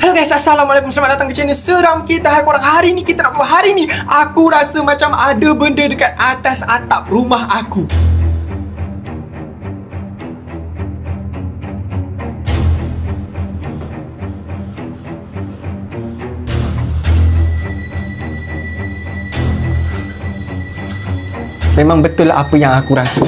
Hello guys, Assalamualaikum. Selamat datang ke channel Seram Kita. Hai korang, hari ni kita nak buat hari ni. Aku rasa macam ada benda dekat atas atap rumah aku. Memang betul lah apa yang aku rasa.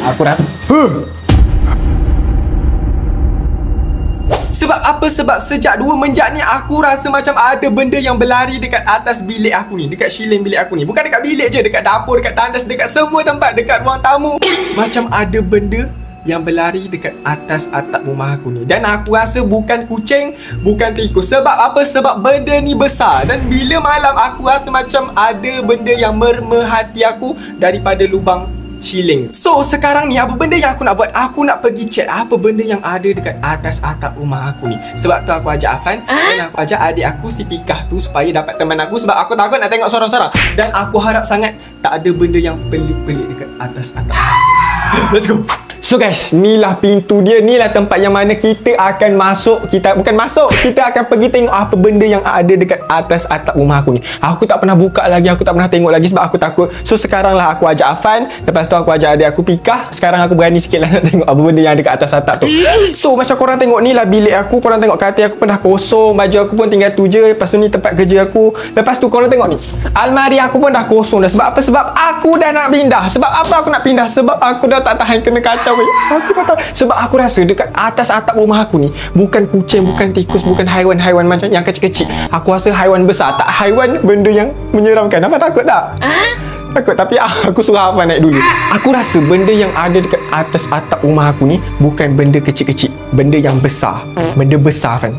Sebab apa? Sebab sejak 2 menjak ni aku rasa macam ada benda yang berlari dekat atas bilik aku ni, dekat ceiling bilik aku ni. Bukan dekat bilik je, dekat dapur, dekat tandas, dekat semua tempat, dekat ruang tamu. Macam ada benda yang berlari dekat atas atap rumah aku ni. Dan aku rasa bukan kucing, bukan tikus. Sebab apa? Sebab benda ni besar. Dan bila malam aku rasa macam ada benda yang mermehati aku daripada lubang ceiling. So sekarang ni apa benda yang aku nak buat? Aku nak pergi check apa benda yang ada dekat atas atap rumah aku ni. Sebab tu aku ajak Afan dan aku ajak adik aku si Pikah tu supaya dapat teman aku. Sebab aku takut nak tengok sorang-sorang. Dan aku harap sangat tak ada benda yang pelik-pelik dekat atas atap. Let's go. So guys, inilah pintu dia, inilah tempat yang mana kita akan masuk. Kita akan pergi tengok apa benda yang ada dekat atas atap rumah aku ni. Aku tak pernah buka lagi, aku tak pernah tengok lagi sebab aku takut. So sekarang lah aku ajak Afan, lepas tu aku ajak adik aku Pikah. Sekarang aku berani sikit lah nak tengok apa benda yang ada dekat atas atap tu. So macam korang tengok ni lah bilik aku. Korang tengok katil aku pun dah kosong, baju aku pun tinggal tu je. Lepas tu ni tempat kerja aku. Lepas tu korang tengok ni, almari aku pun dah kosong dah. Sebab apa? Sebab aku dah nak pindah. Sebab apa aku nak pindah? Sebab aku dah tak tahan kena kacau. Aku tak tahu. Sebab aku rasa dekat atas atap rumah aku ni bukan kucing, bukan tikus, bukan haiwan-haiwan macam yang kecil-kecil. Aku rasa haiwan besar. Tak haiwan, benda yang menyeramkan. Apa takut tak? Takut, tapi aku suruh Afan naik dulu. Aku rasa benda yang ada dekat atas atap rumah aku ni bukan benda kecil-kecil, benda yang besar. Benda besar, Afan.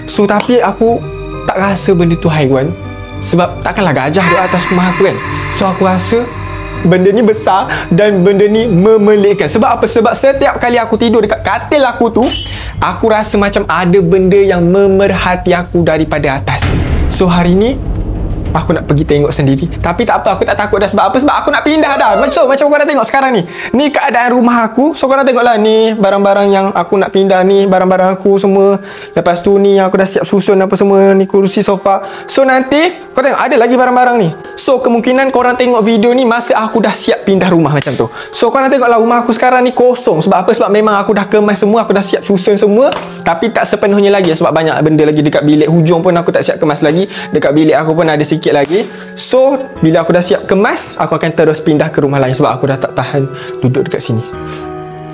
So tapi aku tak rasa benda tu haiwan. Sebab takkanlah gajah di atas rumah aku kan. So aku rasa benda ni besar dan benda ni memelikkan. Sebab apa? Sebab setiap kali aku tidur dekat katil aku tu, aku rasa macam ada benda yang memerhati aku daripada atas. So hari ni aku nak pergi tengok sendiri. Tapi tak apa, aku tak takut dah. Sebab apa? Sebab aku nak pindah dah. Macam korang tengok sekarang ni. Ni keadaan rumah aku. So korang tengoklah ni barang-barang yang aku nak pindah ni, barang-barang aku semua. Lepas tu ni aku dah siap susun apa semua ni, kursi sofa. So nanti korang tengok ada lagi barang-barang ni. So kemungkinan korang tengok video ni masa aku dah siap pindah rumah macam tu. So korang tengoklah rumah aku sekarang ni kosong. Sebab apa? Sebab memang aku dah kemas semua, aku dah siap susun semua. Tapi tak sepenuhnya lagi sebab banyak benda lagi dekat bilik hujung pun aku tak siap kemas lagi. Dekat bilik aku pun ada sikit lagi. So bila aku dah siap kemas, aku akan terus pindah ke rumah lain. Sebab aku dah tak tahan duduk dekat sini.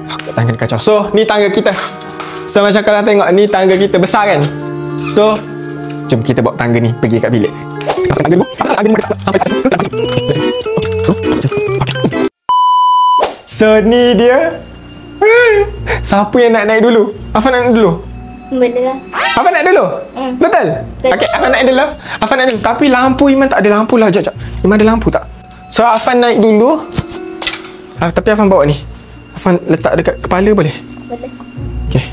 Aku tak tahan kacau. So ni tangga kita. So macam korang tengok ni tangga kita besar kan. So jom kita bawa tangga ni pergi kat bilik. So ni dia. Siapa yang nak naik dulu? Afan nak naik dulu? Boleh lah. Afan naik dulu? Betul? Okey, Afan naik dulu. Afan naik dulu. Tapi lampu Iman tak ada lampu lah. Sekejap. Iman ada lampu tak? So Afan naik dulu. Tapi Afan bawa ni. Afan letak dekat kepala boleh? Boleh. Okey.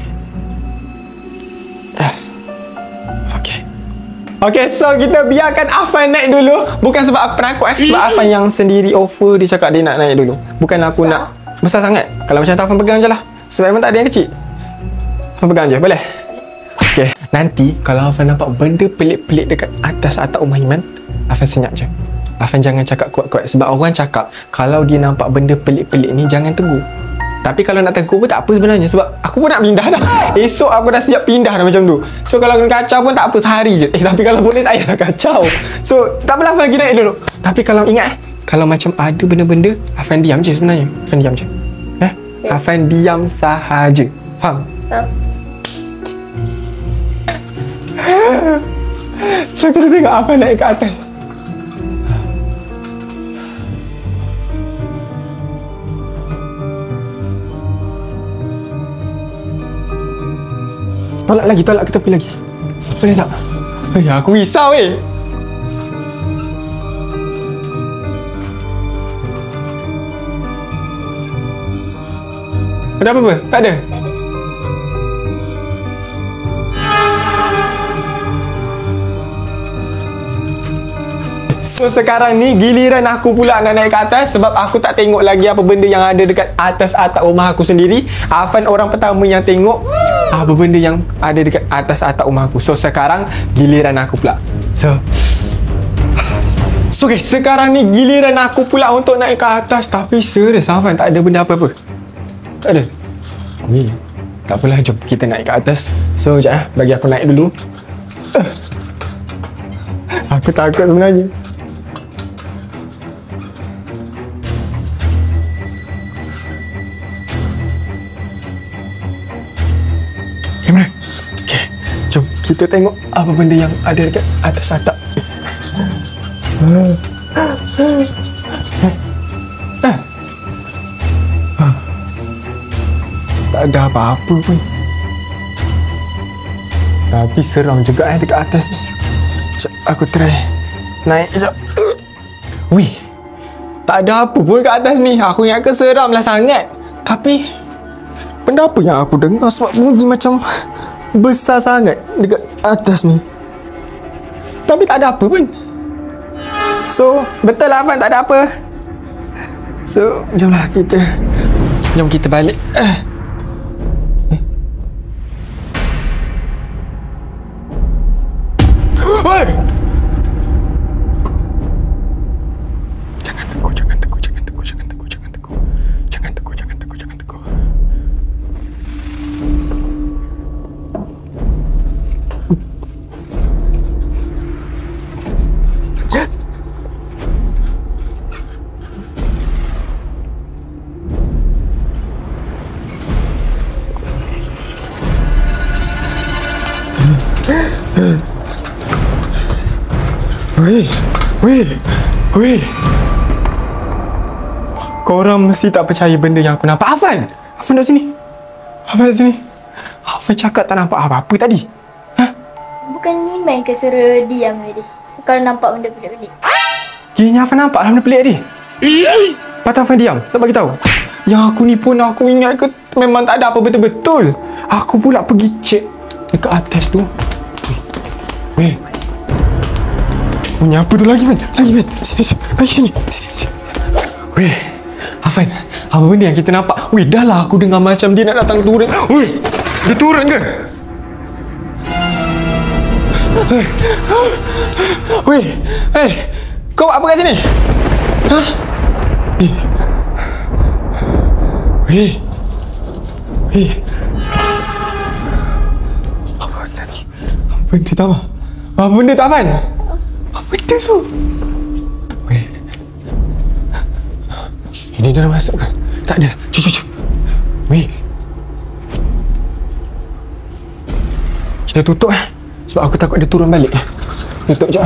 Okay, so kita biarkan Afan naik dulu. Bukan sebab aku penakut sebab Afan yang sendiri offer. Dia cakap dia nak naik dulu. Bukan aku nak. Besar sangat. Kalau macam tu Afan pegang je lah. Sebab Afan tak ada yang kecil. Afan pegang je, boleh? Okay, nanti kalau Afan nampak benda pelik-pelik dekat atas atap rumah Iman, Afan senyap je. Afan jangan cakap kuat-kuat. Sebab orang cakap kalau dia nampak benda pelik-pelik ni jangan tegur. Tapi kalau nak tegur pun tak apa sebenarnya. Sebab aku pun nak pindah dah. Esok aku dah siap pindah dah macam tu. So kalau kena kacau pun tak apa, sehari je. Tapi kalau boleh tak payah kacau. So tak apalah, Afan pergi naik dulu. Tapi kalau ingat kalau macam ada benda-benda, Afan diam je sebenarnya. Afan diam je. Afan diam sahaja. Faham? So kita tengok Afan naik ke atas. Tolak lagi, tolak ke tepi lagi. Boleh tak? Ya, aku risau Ada apa-apa? Tak ada? So sekarang ni giliran aku pula nak naik ke atas. Sebab aku tak tengok lagi apa benda yang ada dekat atas atap rumah aku sendiri. Afan orang pertama yang tengok. apa benda yang ada dekat atas atap rumah aku. So sekarang giliran aku pula. So guys, sekarang ni giliran aku pula untuk naik ke atas. Tapi serius Afan, tak ada benda apa-apa. Tak ada. Tak apalah, jom kita naik ke atas. So sekejap bagi aku naik dulu. Aku takut sebenarnya. Kamera. Okay, jom kita tengok apa benda yang ada dekat atas atap. Tak ada apa-apa pun. Tapi seram juga dekat atas ni. Sekejap, aku try naik sekejap. Wih, tak ada apa pun kat atas ni. Aku ingat ke seram lah sangat. Tapi benda apa yang aku dengar? Sebab bunyi macam besar sangat dekat atas ni. Tapi tak ada apa pun. So, betul lah Afan, tak ada apa. So, jom kita balik. Hei! Jangan teguh. Weh. Korang mesti tak percaya benda yang aku nampak. Afan kat sini. Afan cakap tak nampak apa-apa tadi. Bukan Iman ke suruh diam tadi kalau nampak benda pelik-pelik? Yang Afan nampak lah benda pelik tadi. Patut Afan diam, tak bagi tahu. Yang aku ni pun aku ingat ke memang tak ada apa betul-betul. Aku pula pergi cek dekat atas tu. Weh. Punya apa tu lagi, Fan? Sini. Weh, Afan, apa benda yang kita nampak? Weh, dah lah aku dengar macam dia nak datang turun. Weh, dia turun ke? Weh, kau buat apa kat sini? Hah? Weh. Apa benda ni? Apa benda tak, Afan? Apa benda tu? Weh. Ini dah masuk kan? Tak ada. Cucuk. Weh. Kita tutup sebab aku takut dia turun balik. Tutup je.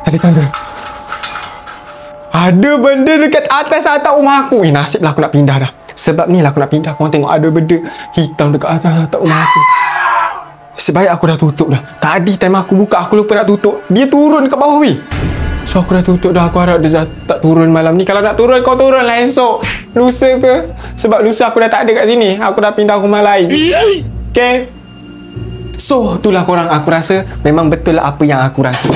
Tadi kan ada benda dekat atas atap rumah aku. Nasib lah aku nak pindah dah. Sebab ni lah aku nak pindah. Korang tengok ada benda hitam dekat atas atap rumah aku. Sebaik aku dah tutup dah. Tadi time aku buka aku lupa nak tutup. Dia turun kat bawah weh. So aku dah tutup dah. Aku harap dia tak turun malam ni. Kalau nak turun kau turun lah esok. Lusa ke? Sebab lusa aku dah tak ada kat sini. Aku dah pindah rumah lain. Okay. So itulah korang. Aku rasa memang betul lah apa yang aku rasa.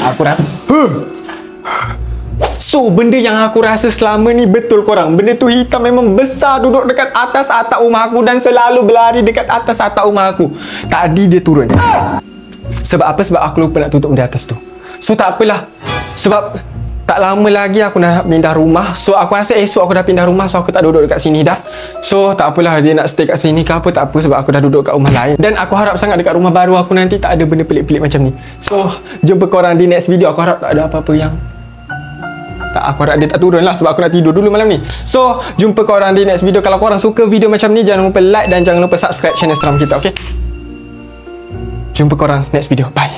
So, benda yang aku rasa selama ni betul korang. Benda tu hitam memang besar duduk dekat atas atap rumah aku dan selalu berlari dekat atas atap rumah aku. Tadi dia turun. Sebab apa? Sebab aku lupa nak tutup di atas tu. So, tak apalah. Sebab tak lama lagi aku nak pindah rumah. So, aku rasa esok aku dah pindah rumah. So, aku tak duduk dekat sini dah. So, tak apalah dia nak stay kat sini ke apa. Tak apa sebab aku dah duduk kat rumah lain. Dan aku harap sangat dekat rumah baru aku nanti tak ada benda pelik-pelik macam ni. So, jumpa korang di next video. Aku harap tak ada apa-apa yang aku harap dia tak turun lah sebab aku nak tidur dulu malam ni. So, jumpa korang di next video. Kalau korang suka video macam ni, jangan lupa like dan jangan lupa subscribe channel seram kita, okay? Jumpa korang next video. Bye.